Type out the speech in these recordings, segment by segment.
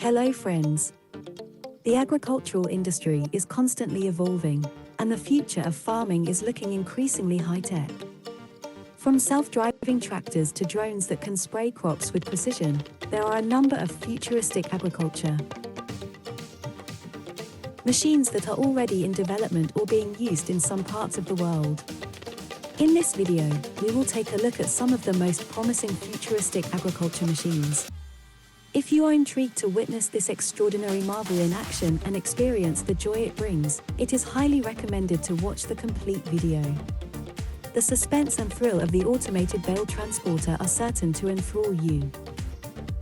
Hello friends. The agricultural industry is constantly evolving, and the future of farming is looking increasingly high-tech. From self-driving tractors to drones that can spray crops with precision, there are a number of futuristic agriculture machines that are already in development or being used in some parts of the world. In this video, we will take a look at some of the most promising futuristic agriculture machines. If you are intrigued to witness this extraordinary marvel in action and experience the joy it brings, it is highly recommended to watch the complete video. The suspense and thrill of the automated bale transporter are certain to enthrall you.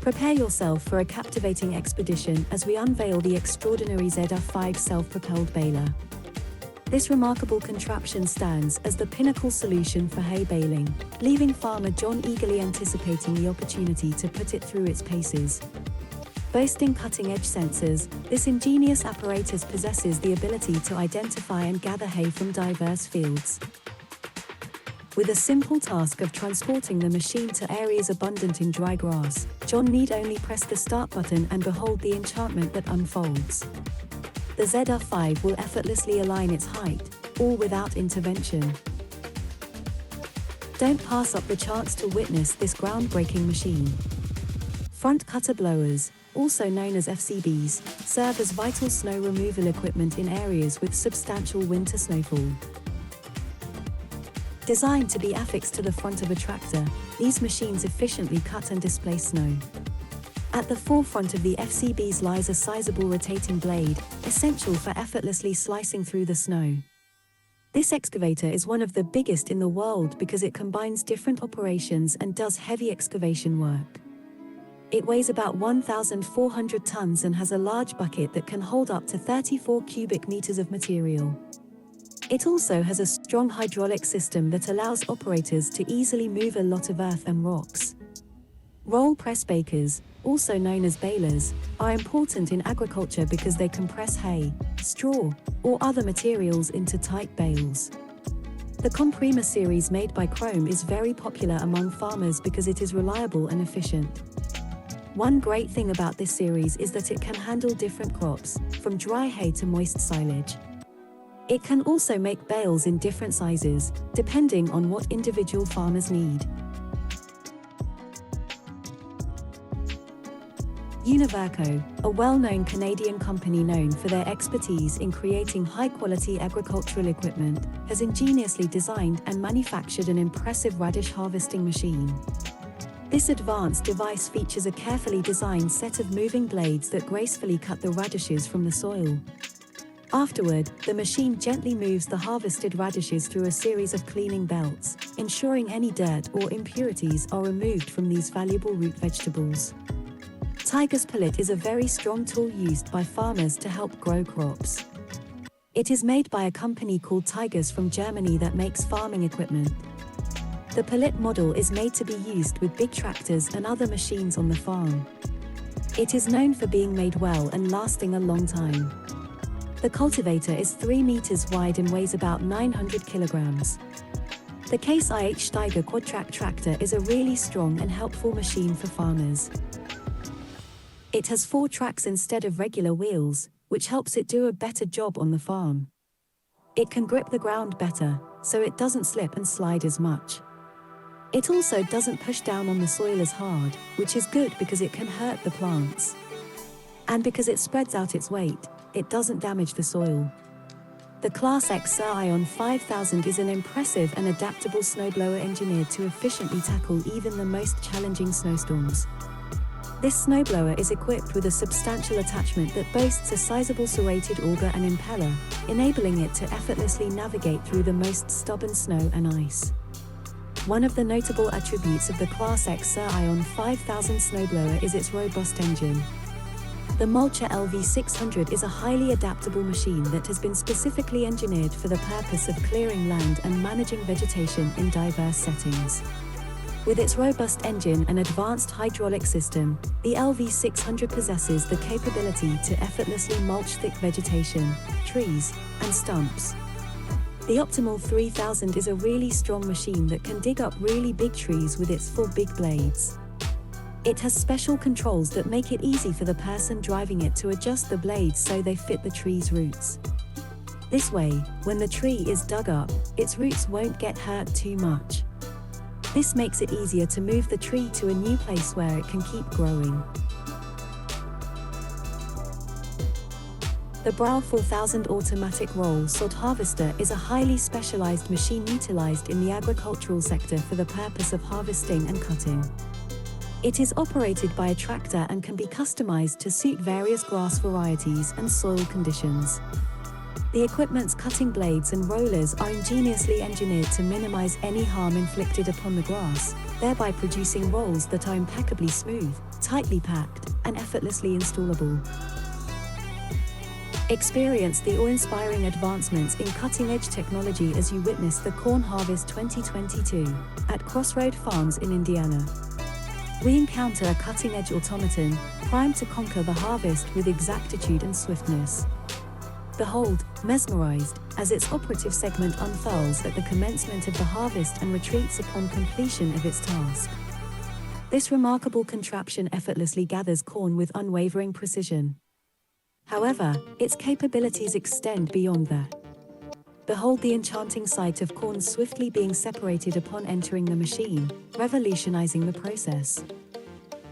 Prepare yourself for a captivating expedition as we unveil the extraordinary ZR5 self-propelled baler. This remarkable contraption stands as the pinnacle solution for hay baling, leaving farmer John eagerly anticipating the opportunity to put it through its paces. Boasting cutting-edge sensors, this ingenious apparatus possesses the ability to identify and gather hay from diverse fields. With a simple task of transporting the machine to areas abundant in dry grass, John need only press the start button and behold the enchantment that unfolds. The ZR5 will effortlessly align its height, all without intervention. Don't pass up the chance to witness this groundbreaking machine. Front cutter blowers, also known as FCBs, serve as vital snow removal equipment in areas with substantial winter snowfall. Designed to be affixed to the front of a tractor, these machines efficiently cut and displace snow. At the forefront of the FCBs lies a sizable rotating blade, essential for effortlessly slicing through the snow. This excavator is one of the biggest in the world because it combines different operations and does heavy excavation work. It weighs about 1,400 tons and has a large bucket that can hold up to 34 cubic meters of material. It also has a strong hydraulic system that allows operators to easily move a lot of earth and rocks. Roll press bakers, also known as balers, are important in agriculture because they compress hay, straw, or other materials into tight bales. The Comprima series made by Chrome is very popular among farmers because it is reliable and efficient. One great thing about this series is that it can handle different crops, from dry hay to moist silage. It can also make bales in different sizes, depending on what individual farmers need. Univerco, a well-known Canadian company known for their expertise in creating high-quality agricultural equipment, has ingeniously designed and manufactured an impressive radish harvesting machine. This advanced device features a carefully designed set of moving blades that gracefully cut the radishes from the soil. Afterward, the machine gently moves the harvested radishes through a series of cleaning belts, ensuring any dirt or impurities are removed from these valuable root vegetables. Tiger's Pellet is a very strong tool used by farmers to help grow crops. It is made by a company called Tigers from Germany that makes farming equipment. The pellet model is made to be used with big tractors and other machines on the farm. It is known for being made well and lasting a long time. The cultivator is 3 meters wide and weighs about 900 kilograms. The Case IH Steiger Quadtrack tractor is a really strong and helpful machine for farmers. It has 4 tracks instead of regular wheels, which helps it do a better job on the farm. It can grip the ground better, so it doesn't slip and slide as much. It also doesn't push down on the soil as hard, which is good because it can hurt the plants. And because it spreads out its weight, it doesn't damage the soil. The Class X Sir Ion 5000 is an impressive and adaptable snowblower engineered to efficiently tackle even the most challenging snowstorms. This snowblower is equipped with a substantial attachment that boasts a sizable serrated auger and impeller, enabling it to effortlessly navigate through the most stubborn snow and ice. One of the notable attributes of the Class X Sir Ion 5000 snowblower is its robust engine. The Mulcher LV600 is a highly adaptable machine that has been specifically engineered for the purpose of clearing land and managing vegetation in diverse settings. With its robust engine and advanced hydraulic system, the LV600 possesses the capability to effortlessly mulch thick vegetation, trees, and stumps. The Optimal 3000 is a really strong machine that can dig up really big trees with its 4 big blades. It has special controls that make it easy for the person driving it to adjust the blades so they fit the tree's roots. This way, when the tree is dug up, its roots won't get hurt too much. This makes it easier to move the tree to a new place where it can keep growing. The Braille 4000 automatic roll sod harvester is a highly specialized machine utilized in the agricultural sector for the purpose of harvesting and cutting. It is operated by a tractor and can be customized to suit various grass varieties and soil conditions. The equipment's cutting blades and rollers are ingeniously engineered to minimize any harm inflicted upon the grass, thereby producing rolls that are impeccably smooth, tightly packed, and effortlessly installable. Experience the awe-inspiring advancements in cutting-edge technology as you witness the Corn Harvest 2022 at Crossroad Farms in Indiana. We encounter a cutting-edge automaton, primed to conquer the harvest with exactitude and swiftness. Behold, mesmerized, as its operative segment unfurls at the commencement of the harvest and retreats upon completion of its task. This remarkable contraption effortlessly gathers corn with unwavering precision. However, its capabilities extend beyond that. Behold the enchanting sight of corn swiftly being separated upon entering the machine, revolutionizing the process.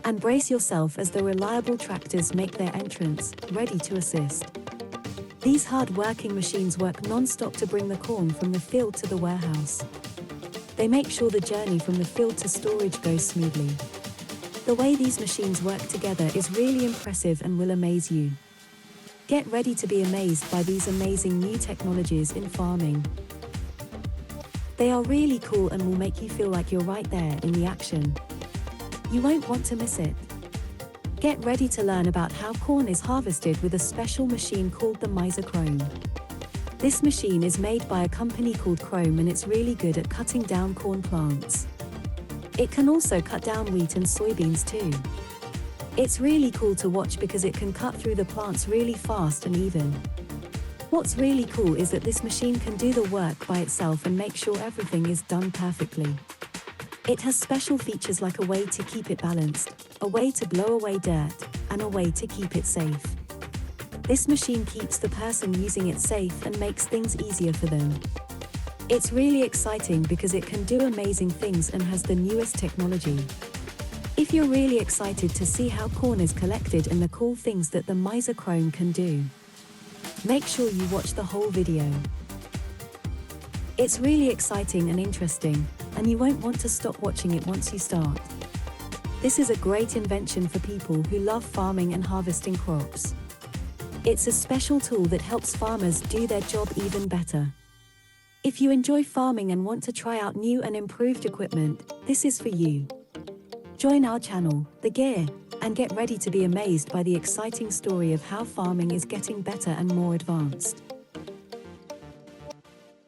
And brace yourself as the reliable tractors make their entrance, ready to assist. These hard-working machines work non-stop to bring the corn from the field to the warehouse. They make sure the journey from the field to storage goes smoothly. The way these machines work together is really impressive and will amaze you. Get ready to be amazed by these amazing new technologies in farming. They are really cool and will make you feel like you're right there in the action. You won't want to miss it. Get ready to learn about how corn is harvested with a special machine called the Chrome. This machine is made by a company called Chrome and it's really good at cutting down corn plants. It can also cut down wheat and soybeans too. It's really cool to watch because it can cut through the plants really fast and even. What's really cool is that this machine can do the work by itself and make sure everything is done perfectly. It has special features like a way to keep it balanced, a way to blow away dirt, and a way to keep it safe. This machine keeps the person using it safe and makes things easier for them. It's really exciting because it can do amazing things and has the newest technology. If you're really excited to see how corn is collected and the cool things that the Chrome can do, make sure you watch the whole video. It's really exciting and interesting, and you won't want to stop watching it once you start. This is a great invention for people who love farming and harvesting crops. It's a special tool that helps farmers do their job even better. If you enjoy farming and want to try out new and improved equipment, this is for you. Join our channel, The Gear, and get ready to be amazed by the exciting story of how farming is getting better and more advanced.